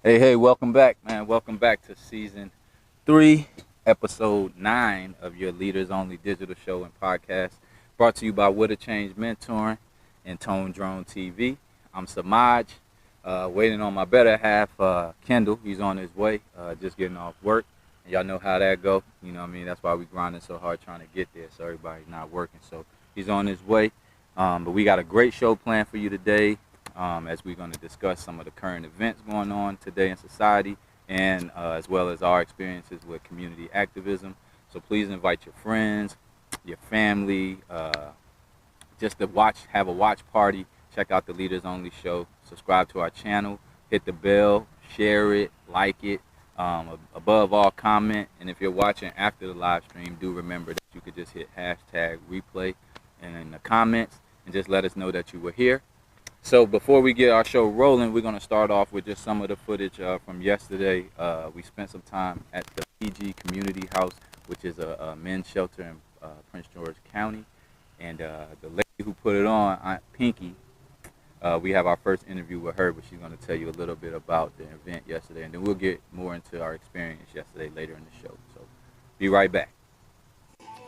Hey, welcome back, man. Welcome back to season 3, episode 9 of your Leaders Only digital show and podcast, brought to you by What a Change Mentoring and Tone Drone TV. I'm Semaj, waiting on my better half, Kendall. He's on his way, just getting off work. And y'all know how that go. You know what I mean? That's why we grinding so hard trying to get there, so everybody's not working. So he's on his way. But we got a great show planned for you today. As we're going to discuss some of the current events going on today in society, and as well as our experiences with community activism. So please invite your friends, your family, just to have a watch party. Check out the Leaders Only show. Subscribe to our channel. Hit the bell. Share it. Like it. Above all, comment. And if you're watching after the live stream, do remember that you could just hit hashtag replay and in the comments and just let us know that you were here. So before we get our show rolling, we're going to start off with just some of the footage from yesterday. We spent some time at the PG Community House, which is a men's shelter in Prince George County. And the lady who put it on, Aunt Pinky, we have our first interview with her, but she's going to tell you a little bit about the event yesterday. And then we'll get more into our experience yesterday later in the show. So be right back.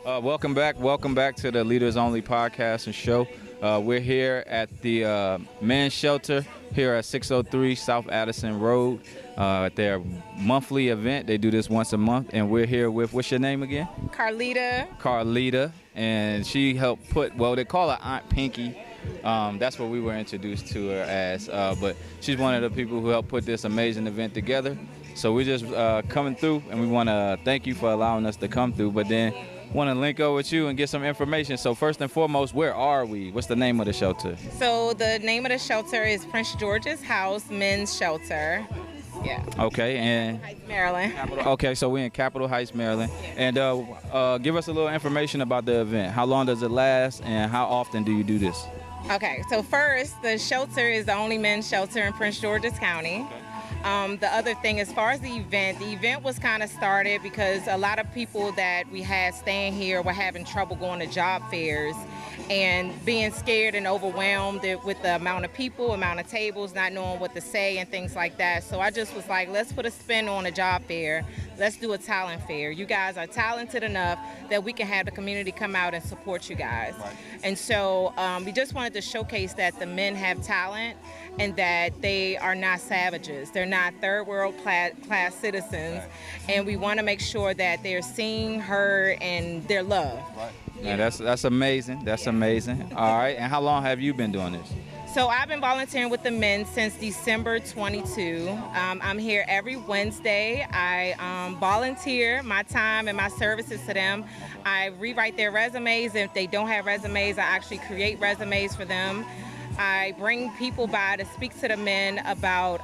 Welcome back to the Leaders Only podcast and show. We're here at the men's shelter here at 603 South Addison Road at their monthly event. They do this once a month, and we're here with, what's your name again? Carlita, and she helped they call her Aunt Pinky. That's what we were introduced to her as, but she's one of the people who helped put this amazing event together. So we're just coming through, and we want to thank you for allowing us to come through, but then want to link up with you and get some information. So first and foremost, where are we? What's the name of the shelter? So the name of the shelter is Prince George's House Men's Shelter. Yeah. Okay, and Heights, Maryland. Okay, so we're in Capitol Heights, Maryland. And give us a little information about the event. How long does it last, and how often do you do this? Okay, so first, the shelter is the only men's shelter in Prince George's County. Okay. The other thing, as far as the event was kind of started because a lot of people that we had staying here were having trouble going to job fairs and being scared and overwhelmed with the amount of people, amount of tables, not knowing what to say and things like that. So I just was like, let's put a spin on a job fair. Let's do a talent fair. You guys are talented enough that we can have the community come out and support you guys. Right. And so we just wanted to showcase that the men have talent and that they are not savages. They're not third world class citizens. Right. And we want to make sure that they're seen, heard, and they're loved. Right. Yeah, that's amazing. That's amazing. All right. And how long have you been doing this? So I've been volunteering with the men since December 22. I'm here every Wednesday. I volunteer my time and my services to them. I rewrite their resumes. If they don't have resumes, I actually create resumes for them. I bring people by to speak to the men about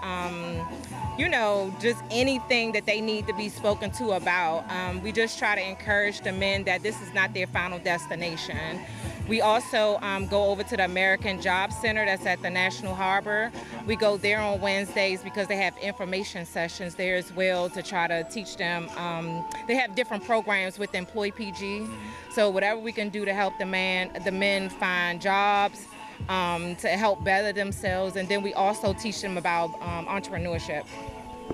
just anything that they need to be spoken to about. We just try to encourage the men that this is not their final destination. We also go over to the American Job Center that's at the National Harbor. We go there on Wednesdays because they have information sessions there as well to try to teach them. They have different programs with Employ PG. So whatever we can do to help the men find jobs, to help better themselves. And then we also teach them about entrepreneurship.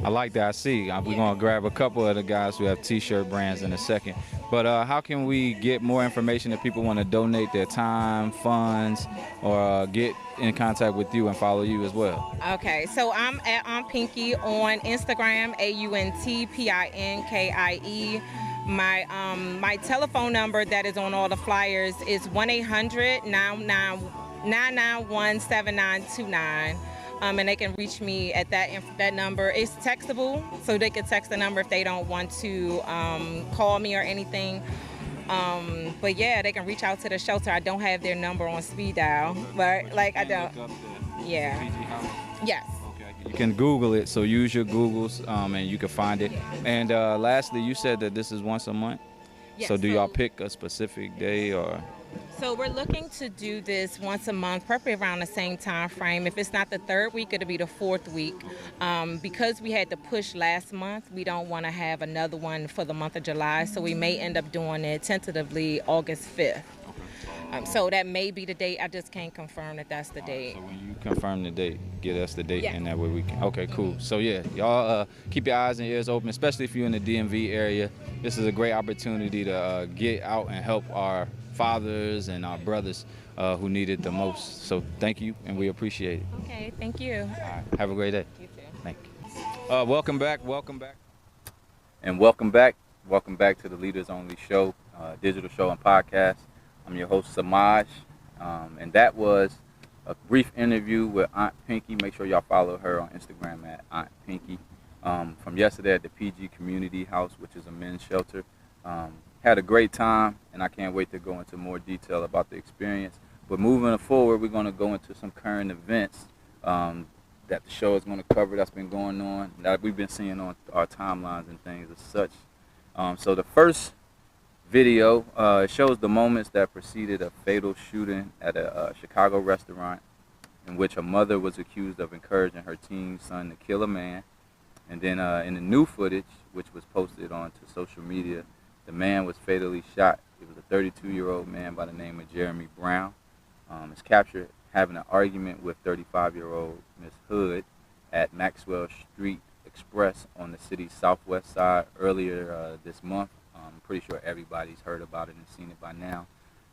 I like that. I see. We're going to grab a couple of the guys who have T-shirt brands in a second. But how can we get more information if people want to donate their time, funds, or get in contact with you and follow you as well? Okay, so I'm at Aunt Pinky on Instagram, AUNTPINKIE. My telephone number that is on all the flyers is 1-800-991-7929. And they can reach me at that number. It's textable, so they can text the number if they don't want to call me or anything. But yeah, they can reach out to the shelter. I don't have their number on speed dial, but I don't. Yeah. Yes. Okay. You can Google it, so use your Googles, and you can find it. And lastly, you said that this is once a month. Yes, so do y'all pick a specific day or? So we're looking to do this once a month, probably around the same time frame. If it's not the third week, it'll be the fourth week. Because we had to push last month, we don't want to have another one for the month of July, so we may end up doing it tentatively August 5th. So that may be the date. I just can't confirm that that's the All right, date. so when you confirm the date, get us the date, Yeah. and that way we can. Okay, cool. So yeah, y'all keep your eyes and ears open, especially if you're in the DMV area. This is a great opportunity to get out and help our fathers and our brothers who need it the most. So thank you, and we appreciate it. Okay, thank you. All right, have a great day. You too. Thank you. Welcome back. Welcome back. And welcome back. Welcome back to the Leaders Only Show, digital show and podcast. I'm your host, Semaj. And that was a brief interview with Aunt Pinky. Make sure y'all follow her on Instagram at Aunt Pinky. From yesterday at the PG Community House, which is a men's shelter. Had a great time, and I can't wait to go into more detail about the experience. But moving forward, we're going to go into some current events that the show is going to cover that's been going on, that we've been seeing on our timelines and things as such. So the first video shows the moments that preceded a fatal shooting at a Chicago restaurant in which a mother was accused of encouraging her teen son to kill a man. And then in the new footage, which was posted onto social media, the man was fatally shot. It was a 32-year-old man by the name of Jeremy Brown. It's captured having an argument with 35-year-old Miss Hood at Maxwell Street Express on the city's southwest side earlier this month. I'm pretty sure everybody's heard about it and seen it by now.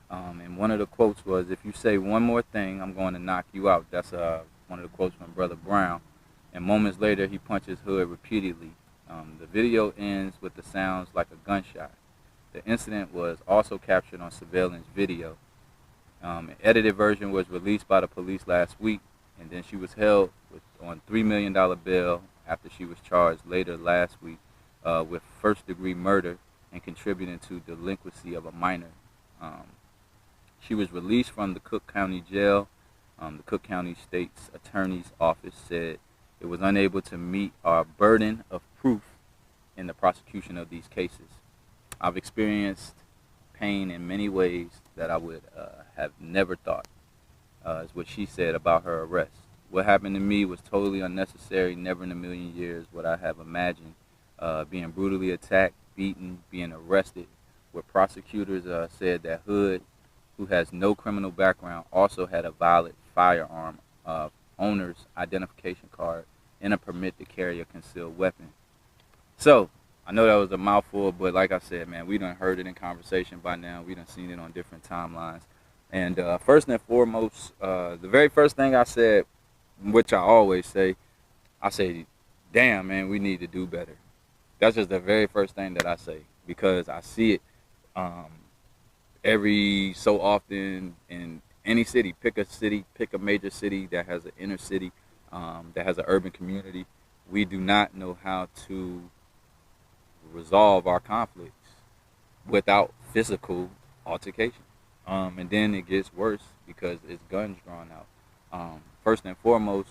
And one of the quotes was, "If you say one more thing, I'm going to knock you out." That's one of the quotes from Brother Brown. And moments later, he punches Hood repeatedly. The video ends with the sounds like a gunshot. The incident was also captured on surveillance video. An edited version was released by the police last week, and then she was held on $3 million bail after she was charged later last week with first-degree murder and contributing to delinquency of a minor. She was released from the Cook County Jail. The Cook County State's Attorney's Office said it was unable to meet our burden of proof in the prosecution of these cases. I've experienced pain in many ways that I would have never thought, is what she said about her arrest. What happened to me was totally unnecessary. Never in a million years would I have imagined being brutally attacked, beaten, being arrested, where prosecutors said that Hood, who has no criminal background, also had a valid firearm, owner's identification card, and a permit to carry a concealed weapon. So, I know that was a mouthful, but like I said, man, we done heard it in conversation by now. We done seen it on different timelines. And first and foremost, the very first thing I said, which I always say, I say, damn, man, we need to do better. That's just the very first thing that I say, because I see it every so often in any city. Pick a major city that has an inner city, that has an urban community. We do not know how to resolve our conflicts without physical altercation. And then it gets worse because it's guns drawn out. First and foremost,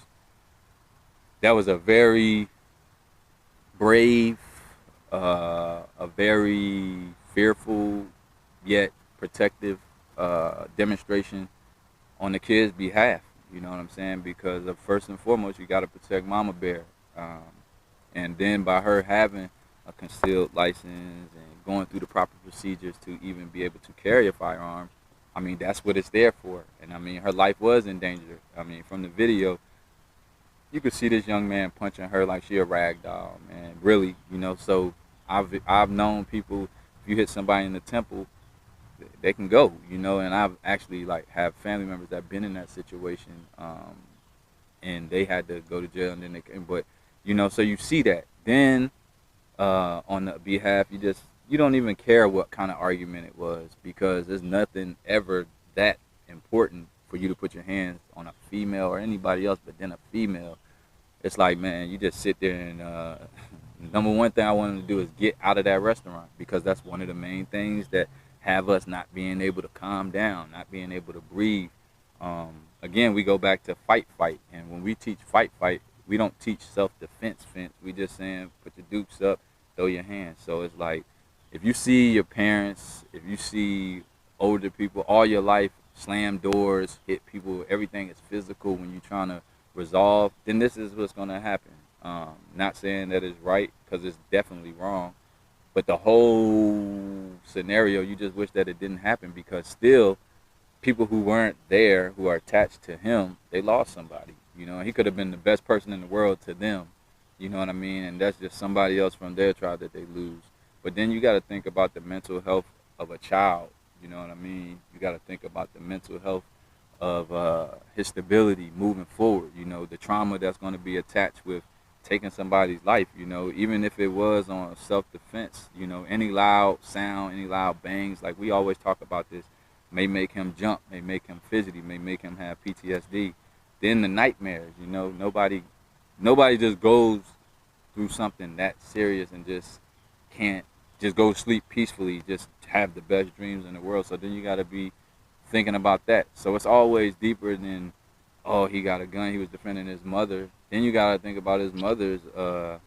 that was a very brave, a very fearful yet protective demonstration on the kids' behalf. You know what I'm saying? Because first and foremost, you got to protect Mama Bear. And then by her having a concealed license and going through the proper procedures to even be able to carry a firearm, I mean, that's what it's there for. And I mean, her life was in danger. I mean, from the video, you could see this young man punching her like she a rag doll, man. Really, you know. So I've known people, if you hit somebody in the temple, they can go, you know. And I've actually have family members that have been in that situation, and they had to go to jail, and then they came. But you know, so you see that. Then on the behalf, you don't even care what kind of argument it was, because there's nothing ever that important for you to put your hands on a female or anybody else, but then a female. It's like, man, you just sit there and number one thing I want them to do is get out of that restaurant, because that's one of the main things that have us not being able to calm down, not being able to breathe. Again, we go back to fight. And when we teach fight, we don't teach self-defense. We just saying put your dukes up, throw your hands. So it's like, if you see your parents, if you see older people all your life slam doors, hit people, everything is physical when you're trying to resolve, then this is what's going to happen. Not saying that it's right, because it's definitely wrong. But the whole scenario, you just wish that it didn't happen, because still, people who weren't there, who are attached to him, they lost somebody. You know, he could have been the best person in the world to them. You know what I mean? And that's just somebody else from their tribe that they lose. But then you got to think about the mental health of a child. You know what I mean? You got to think about the mental health of his stability moving forward. You know, the trauma that's going to be attached with taking somebody's life. You know, even if it was on self-defense. You know, any loud sound, any loud bangs, like we always talk about this, may make him jump, may make him fidgety, may make him have PTSD. Then the nightmares. You know, nobody just goes through something that serious and just can't just go sleep peacefully, just have the best dreams in the world. So then you got to be thinking about that. So it's always deeper than, oh, he got a gun, he was defending his mother. Then you got to think about his mother's her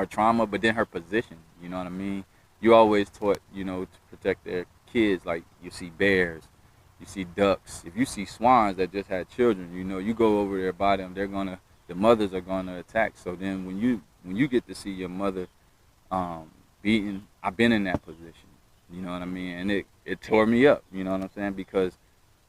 trauma, but then her position. You know what I mean? You always taught, you know, to protect their kids. Like you see bears, you see ducks. If you see swans that just had children, you know, you go over there by them, the mothers are gonna attack. So then when you get to see your mother beaten, I've been in that position. You know what I mean? And it tore me up. You know what I'm saying? Because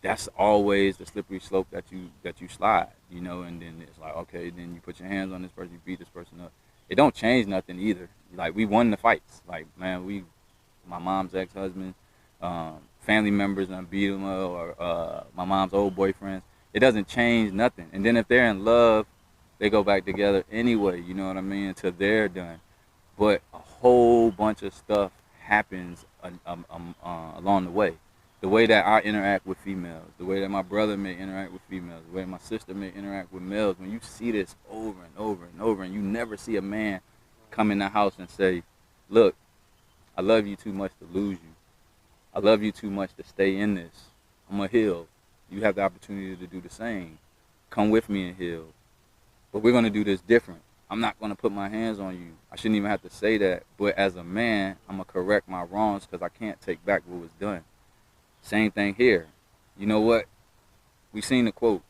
that's always the slippery slope that you slide. You know, and then it's like, okay, then you put your hands on this person, you beat this person up. It don't change nothing either. Like we won the fights. Like man, my mom's ex-husband, family members done beat him up, or my mom's old boyfriends. It doesn't change nothing. And then if they're in love, they go back together anyway. You know what I mean? Until they're done. But a whole bunch of stuff happens along the way. The way that I interact with females, the way that my brother may interact with females, the way my sister may interact with males. When you see this over and over and over, and you never see a man come in the house and say, look, I love you too much to lose you. I love you too much to stay in this. I'm going to heal. You have the opportunity to do the same. Come with me and heal. But we're going to do this different. I'm not going to put my hands on you. I shouldn't even have to say that. But as a man, I'm going to correct my wrongs because I can't take back what was done. Same thing here. You know what? We seen the quote.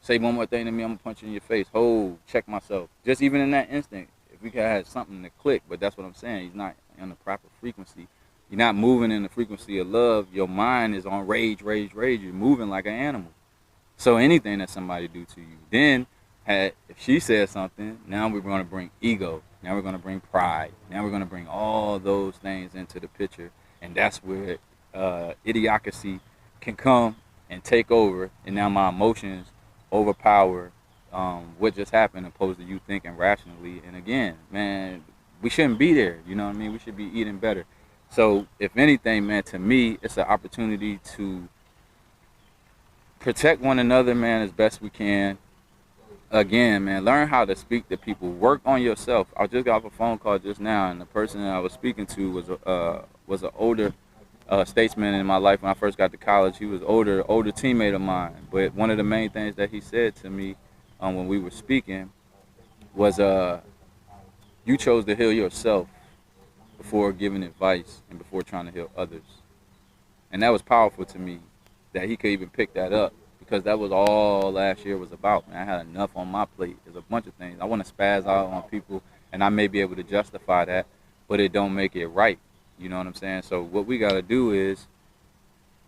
Say one more thing to me, I'm going to punch you in your face. Hold, check myself. Just even in that instant, if we could have something to click. But that's what I'm saying. He's not on the proper frequency. You're not moving in the frequency of love. Your mind is on rage. You're moving like an animal. So anything that somebody do to you. Then, if she says something, now we're going to bring ego. Now we're going to bring pride. Now we're going to bring all those things into the picture. And that's where idiocracy can come and take over. And now my emotions overpower what just happened opposed to you thinking rationally. And again, man, we shouldn't be there. You know what I mean? We should be eating better. So if anything, man, to me, it's an opportunity to protect one another, man, as best we can. Again, man, learn how to speak to people. Work on yourself. I just got off a phone call just now, and the person that I was speaking to was an older statesman in my life when I first got to college. He was older teammate of mine. But one of the main things that he said to me when we were speaking was, you chose to heal yourself before giving advice and before trying to heal others. And that was powerful to me, that he could even pick that up, because that was all last year was about. Man, I had enough on my plate. There's a bunch of things. I want to spaz out on people, and I may be able to justify that, but it don't make it right. You know what I'm saying? So what we got to do is,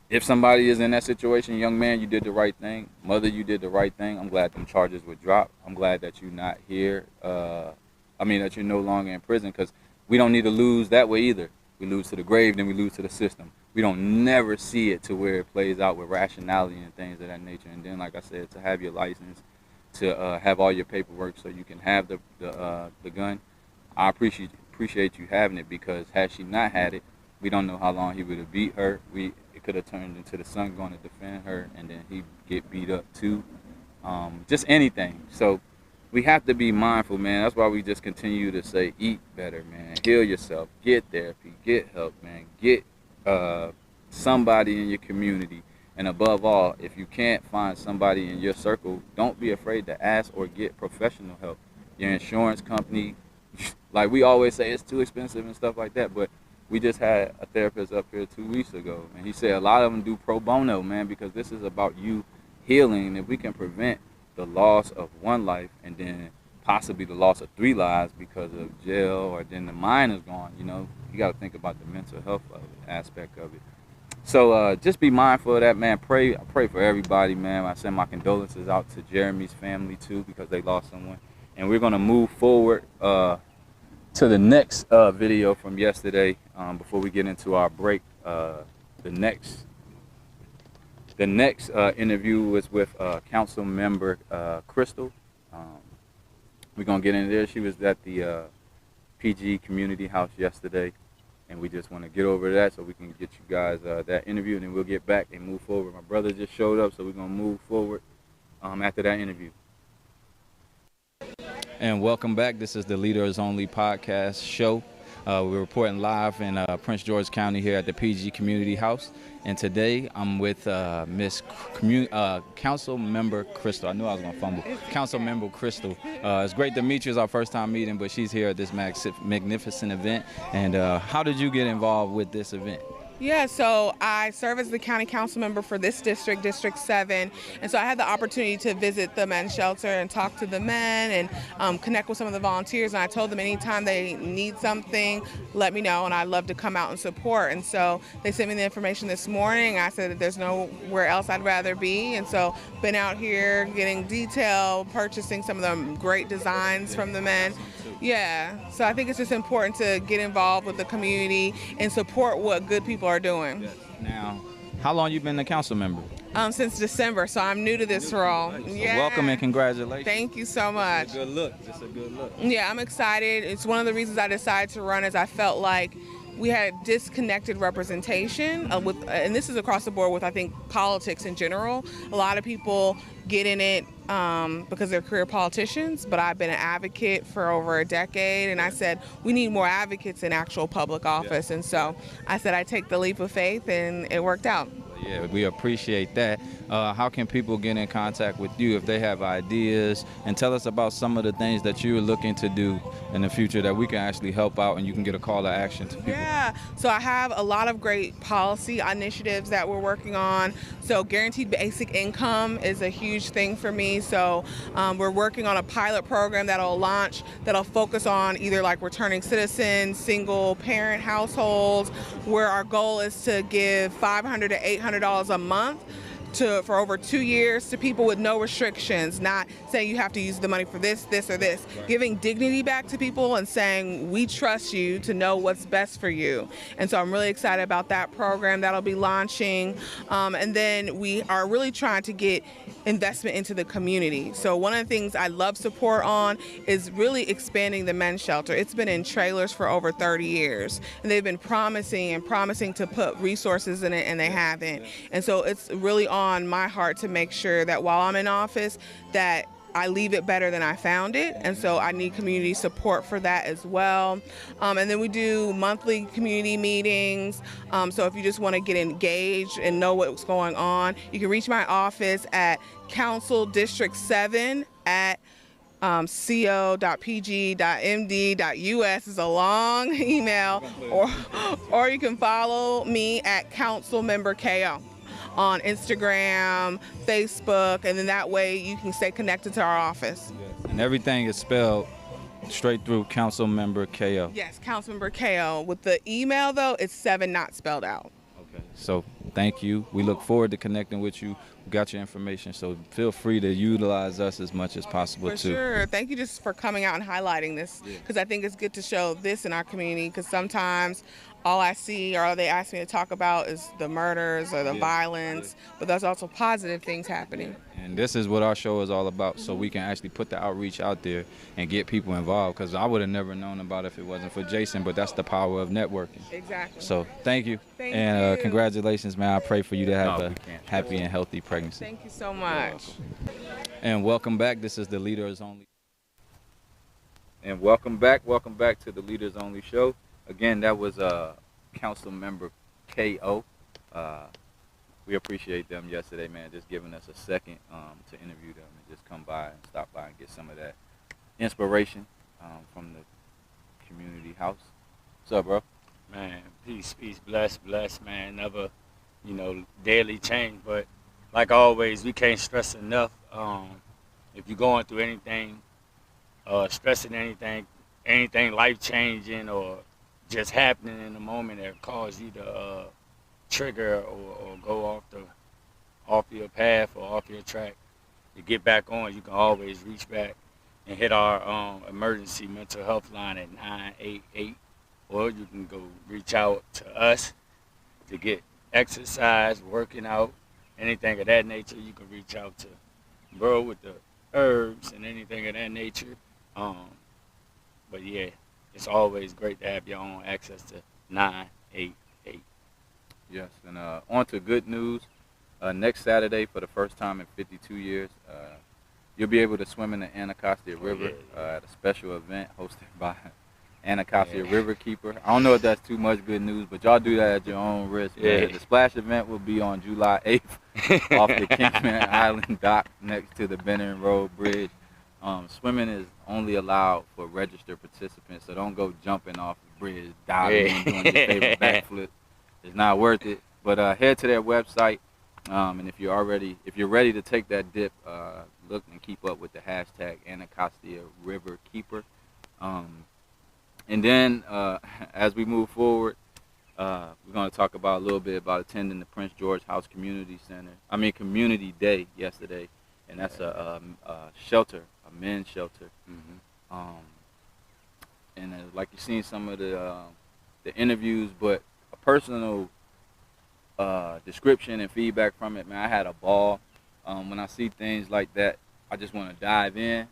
if somebody is in that situation, young man, you did the right thing. Mother, you did the right thing. I'm glad them charges were dropped. I'm glad that you're not here. That you're no longer in prison, because we don't need to lose that way either. We lose to the grave, then we lose to the system. We don't never see it to where it plays out with rationality and things of that nature. And then, like I said, to have your license, to have all your paperwork so you can have the gun. I appreciate you having it, because had she not had it, we don't know how long he would have beat her. It could have turned into the son going to defend her, and then he'd get beat up too. Just anything. So we have to be mindful, man. That's why we just continue to say, eat better, man. Heal yourself. Get therapy. Get help, man. Get somebody in your community. And above all, if you can't find somebody in your circle, don't be afraid to ask or get professional help. Your insurance company, like we always say, it's too expensive and stuff like that. But we just had a therapist up here 2 weeks ago, and he said a lot of them do pro bono, man, because this is about you healing. And if we can prevent the loss of one life and then possibly the loss of 3 lives because of jail, or then the mind is gone, you know, you got to think about the mental health of it, aspect of it. So just be mindful of that, man. I pray for everybody, man. I send my condolences out to Jeremy's family too, because they lost someone. And we're gonna move forward to the next video from yesterday. Before we get into our break, the next interview was with council member Crystal. We're gonna get into there. She was at the PG Community House yesterday, and we just want to get over that so we can get you guys that interview, and then we'll get back and move forward. My brother just showed up, so we're gonna move forward after that interview. And welcome back. This is the Leaders Only podcast show. We're reporting live in Prince George County here at the PG Community House. And today I'm with Council Member Crystal. I knew I was going to fumble. Council Member Crystal. It's great to meet you. It's our first time meeting, but she's here at this magnificent event. And how did you get involved with this event? Yeah, so I serve as the county council member for this district, District 7, and so I had the opportunity to visit the men's shelter and talk to the men and connect with some of the volunteers, and I told them anytime they need something, let me know, and I'd love to come out and support. And so they sent me the information this morning. I said that there's nowhere else I'd rather be, and so been out here getting detail, purchasing some of the great designs from the men. Yeah, so I think it's just important to get involved with the community and support what good people are doing. Yes. Now, how long you been a council member? Since December, so I'm new to this role. So yeah. Welcome and congratulations. Thank you so much. It's a good look. It's a good look. Yeah, I'm excited. It's one of the reasons I decided to run is I felt like we had disconnected representation and this is across the board with, I think, politics in general. A lot of people get in it because they're career politicians, but I've been an advocate for over a decade, and I said we need more advocates in actual public office. And so I said I'd take the leap of faith, and it worked out. Yeah, we appreciate that. How can people get in contact with you if they have ideas? And tell us about some of the things that you're looking to do in the future that we can actually help out and you can get a call to action to people. Yeah, so I have a lot of great policy initiatives that we're working on. So guaranteed basic income is a huge thing for me. So we're working on a pilot program that'll launch, that'll focus on either like returning citizens, single parent households, where our goal is to give $500 to $800 a month for over 2 years to people with no restrictions, not saying you have to use the money for this, this, or this. Right. Giving dignity back to people and saying we trust you to know what's best for you. And so I'm really excited about that program that'll be launching. And then we are really trying to get investment into the community. So one of the things I love support on is really expanding the men's shelter. It's been in trailers for over 30 years, and they've been promising to put resources in it, and they haven't. And so it's really on my heart to make sure that while I'm in office that I leave it better than I found it, and so I need community support for that as well. And then we do monthly community meetings, so if you just want to get engaged and know what's going on, you can reach my office at Council District 7 at co.pg.md.us is a long email, or you can follow me at Council Member KO on Instagram, Facebook, and then that way you can stay connected to our office. Yes. And everything is spelled straight through Council Member KO. Yes, Council Member KO. With the email though, it's 7 not spelled out. Okay. So thank you. We look forward to connecting with you. We got your information, so feel free to utilize us as much as possible for too. Sure. Thank you just for coming out and highlighting this, because I think it's good to show this in our community, because sometimes all I see or all they ask me to talk about is the murders or the violence, but there's also positive things happening. And this is what our show is all about, so we can actually put the outreach out there and get people involved, because I would have never known about it if it wasn't for Jason, but that's the power of networking. Exactly. So thank you. Thank and you. Congratulations, man. I pray for you to have a happy and healthy pregnancy. Thank you so much. And welcome back. This is the Leaders Only. And welcome back to the Leaders Only show. Again, that was Council Member KO. We appreciate them yesterday, man, just giving us a second to interview them and just come by and stop by and get some of that inspiration from the community house. What's up, bro? Man, peace, bless, man. Never, daily change. But like always, we can't stress enough. If you're going through anything, stressing anything life changing or just happening in the moment that caused you to trigger or go off your path or off your track, to get back on, you can always reach back and hit our emergency mental health line at 988, or you can go reach out to us to get exercise, working out, anything of that nature. You can reach out to bro with the herbs and anything of that nature. But yeah, it's always great to have your own access to 988. Yes, and on to good news. Next Saturday, for the first time in 52 years, you'll be able to swim in the Anacostia River at a special event hosted by Anacostia River Keeper. I don't know if that's too much good news, but y'all do that at your own risk. Man. The splash event will be on July 8th off the Kingsman Island dock next to the Benning Road Bridge. Swimming is only allowed for registered participants, so don't go jumping off the bridge, diving, and doing your favorite backflip. It's not worth it. But head to their website, and if you're ready to take that dip, look and keep up with the hashtag Anacostia River Keeper. And then as we move forward, we're going to talk about a little bit about attending the Prince George House Community Day yesterday, and that's a shelter, a men's shelter. And like you've seen some of the interviews, but a personal description and feedback from it, man, I had a ball. When I see things like that, I just want to dive in.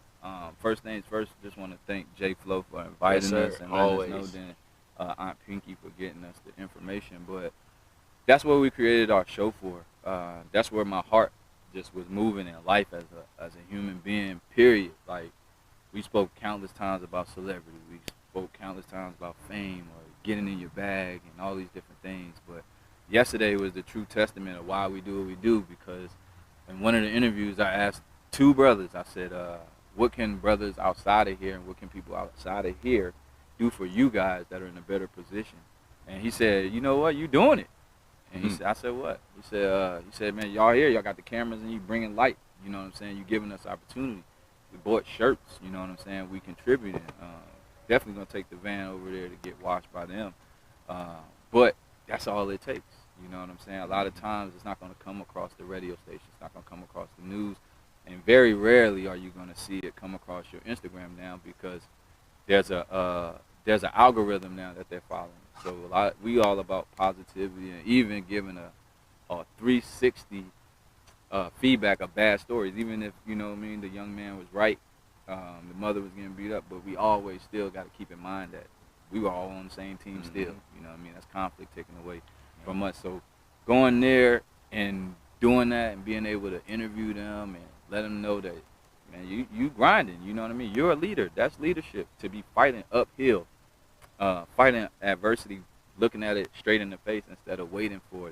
First things first, just want to thank J Flo for inviting us and letting us know, then Aunt Pinky for getting us the information. But that's what we created our show for. That's where my heart just was moving in life as a human being, period. Like, we spoke countless times about celebrity. We spoke countless times about fame or getting in your bag and all these different things. But yesterday was the true testament of why we do what we do, because in one of the interviews I asked two brothers, I said, what can brothers outside of here and what can people outside of here do for you guys that are in a better position? And he said, you know what, you doing it. And he said, I said, what? He said, man, y'all here, y'all got the cameras and you bringing light. You know what I'm saying? You giving us opportunity. We bought shirts, you know what I'm saying? We contributed. Definitely gonna take the van over there to get washed by them. But that's all it takes. You know what I'm saying? A lot of times it's not gonna come across the radio station. It's not gonna come across the news. And very rarely are you gonna see it come across your Instagram now, because there's an algorithm now that they're following. So we all about positivity, and even giving a 360 feedback of bad stories. Even if, you know what I mean, the young man was right, the mother was getting beat up, but we always still got to keep in mind that we were all on the same team still. You know what I mean? That's conflict taken away from us. So going there and doing that and being able to interview them and let them know that, man, you grinding, you know what I mean? You're a leader. That's leadership, to be fighting uphill, fighting adversity, looking at it straight in the face instead of waiting for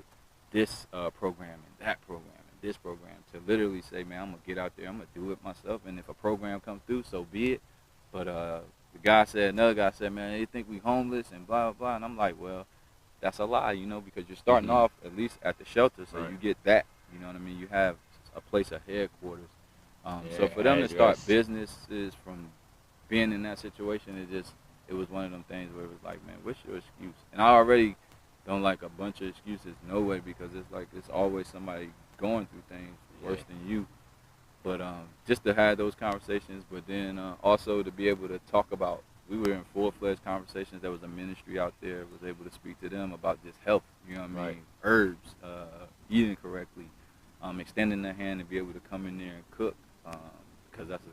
this program and that program and this program, to literally say, man, I'm going to get out there, I'm going to do it myself, and if a program comes through, so be it. But another guy said, man, they think we homeless and blah, blah, blah, and I'm like, well, that's a lie, you know, because you're starting off at least at the shelter, so you get that, you know what I mean? You have a place of headquarters. So for them to start businesses from being in that situation, it was one of them things where it was like, man, what's your excuse? And I already don't like a bunch of excuses, no way, because it's like it's always somebody going through things worse than you. But just to have those conversations, but then also to be able to talk about, we were in full-fledged conversations. There was a ministry out there, was able to speak to them about just health, you know what I mean, herbs, eating correctly, extending their hand to be able to come in there and cook. Because that's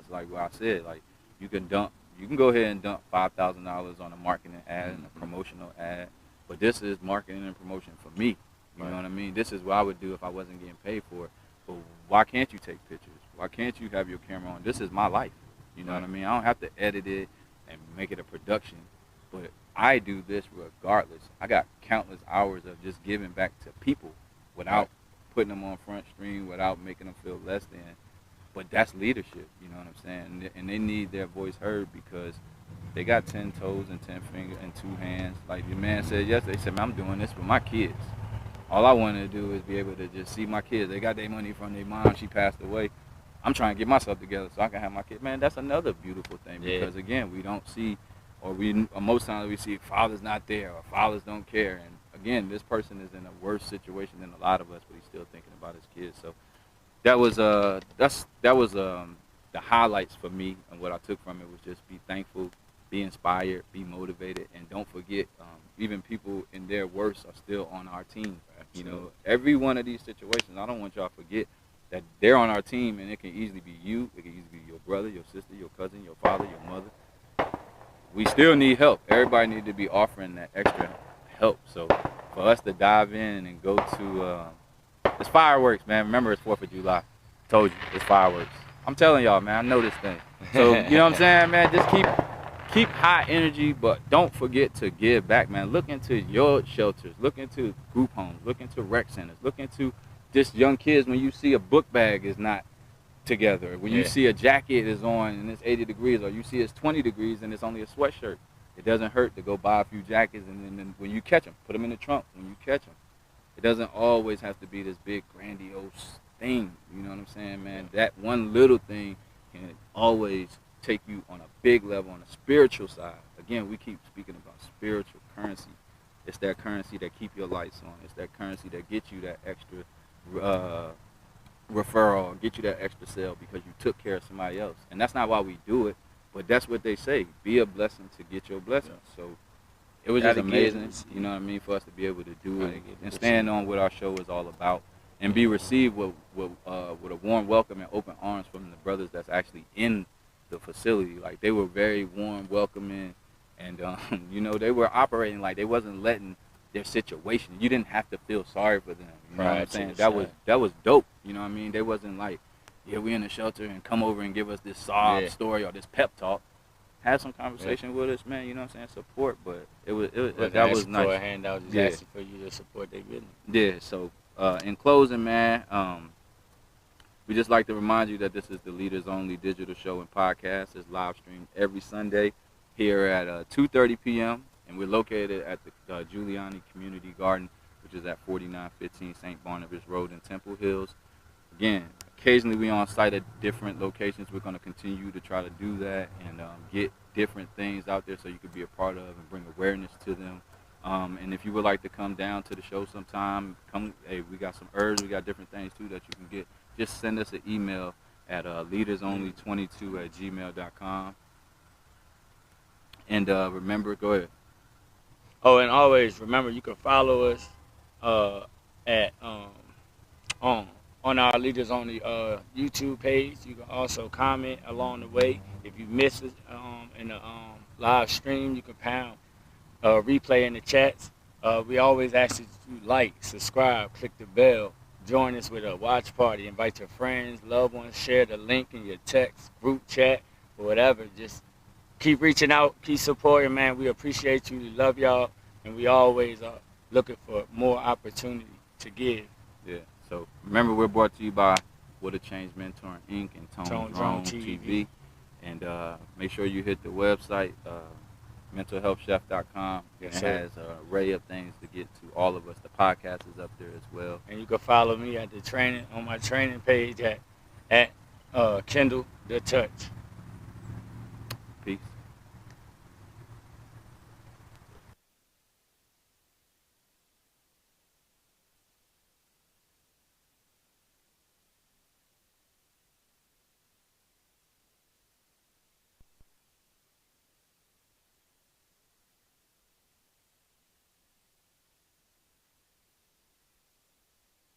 like what I said, like you can go ahead and dump $5,000 on a marketing ad and a promotional ad, but this is marketing and promotion for me. You know what I mean? This is what I would do if I wasn't getting paid for it. But why can't you take pictures? Why can't you have your camera on? This is my life. You know what I mean? I don't have to edit it and make it a production, but I do this regardless. I got countless hours of just giving back to people without putting them on front stream, without making them feel less than. But that's leadership, you know what I'm saying? And they need their voice heard, because they got 10 toes and 10 fingers and 2 hands. Like the man said yesterday, he said, man, I'm doing this for my kids. All I want to do is be able to just see my kids. They got their money from their mom. She passed away. I'm trying to get myself together so I can have my kids. Man, that's another beautiful thing, because, again, we don't see, or most times we see fathers not there or fathers don't care. And again, this person is in a worse situation than a lot of us, but he's still thinking about his kids. So that was the highlights for me, and what I took from it was just be thankful, be inspired, be motivated, and don't forget, even people in their worst are still on our team. You know, every one of these situations, I don't want y'all to forget that they're on our team, and it can easily be you, it can easily be your brother, your sister, your cousin, your father, your mother. We still need help. Everybody needs to be offering that extra help. So for us to dive in and go to, it's fireworks, man. Remember, it's 4th of July. Told you, it's fireworks. I'm telling y'all, man, I know this thing. So, you know what I'm saying, man? Just keep high energy, but don't forget to give back, man. Look into your shelters. Look into group homes. Look into rec centers. Look into just young kids when you see a book bag is not together. When you see a jacket is on and it's 80 degrees, or you see it's 20 degrees and it's only a sweatshirt. It doesn't hurt to go buy a few jackets, and then when you catch them, put them in the trunk when you catch them. It doesn't always have to be this big, grandiose thing. You know what I'm saying, man? That one little thing can always take you on a big level, on a spiritual side. Again, we keep speaking about spiritual currency. It's that currency that keep your lights on. It's that currency that gets you that extra referral, get you that extra sale because you took care of somebody else. And that's not why we do it, but that's what they say. Be a blessing to get your blessing. So it was just amazing, you know what I mean, for us to be able to do it and stand on what our show is all about and be received with a warm welcome and open arms from the brothers that's actually in the facility. Like, they were very warm, welcoming, and you know, they were operating like they wasn't letting their situation. You didn't have to feel sorry for them. You know what I'm saying? That was dope. You know what I mean? They wasn't like, yeah, we in the shelter and come over and give us this sob story or this pep talk. Have some conversation with us, man. You know what I'm saying? Support, but that was nice. For a handout, just asking for you to support their business. Yeah. So in closing, man, we just like to remind you that this is the Leaders Only digital show and podcast. It's live streamed every Sunday here at 2:30 p.m. and we're located at the Giuliani Community Garden, which is at 4915 St. Barnabas Road in Temple Hills. Again, occasionally we on site at different locations. We're going to continue to try to do that and get different things out there so you could be a part of and bring awareness to them. And if you would like to come down to the show sometime, come. Hey, we got some herbs, we got different things too that you can get. Just send us an email at leadersonly22@gmail.com. And remember, go ahead. Oh, and always remember, you can follow us at on our Leaders Only YouTube page. You can also comment along the way. If you miss it in the live stream, you can pound replay in the chats. We always ask you to like, subscribe, click the bell, join us with a watch party, invite your friends, loved ones, share the link in your text, group chat, or whatever. Just keep reaching out, keep supporting, man. We appreciate you. We love y'all, and we always are looking for more opportunity to give. Yeah. So remember, we're brought to you by What a Change Mentoring Inc. and Tone Drone TV. And make sure you hit the website, mentalhealthchef.com. Yes, it sir. has an array of things to get to all of us. The podcast is up there as well. And you can follow me at the training on my training page at Kendall the Touch. Peace.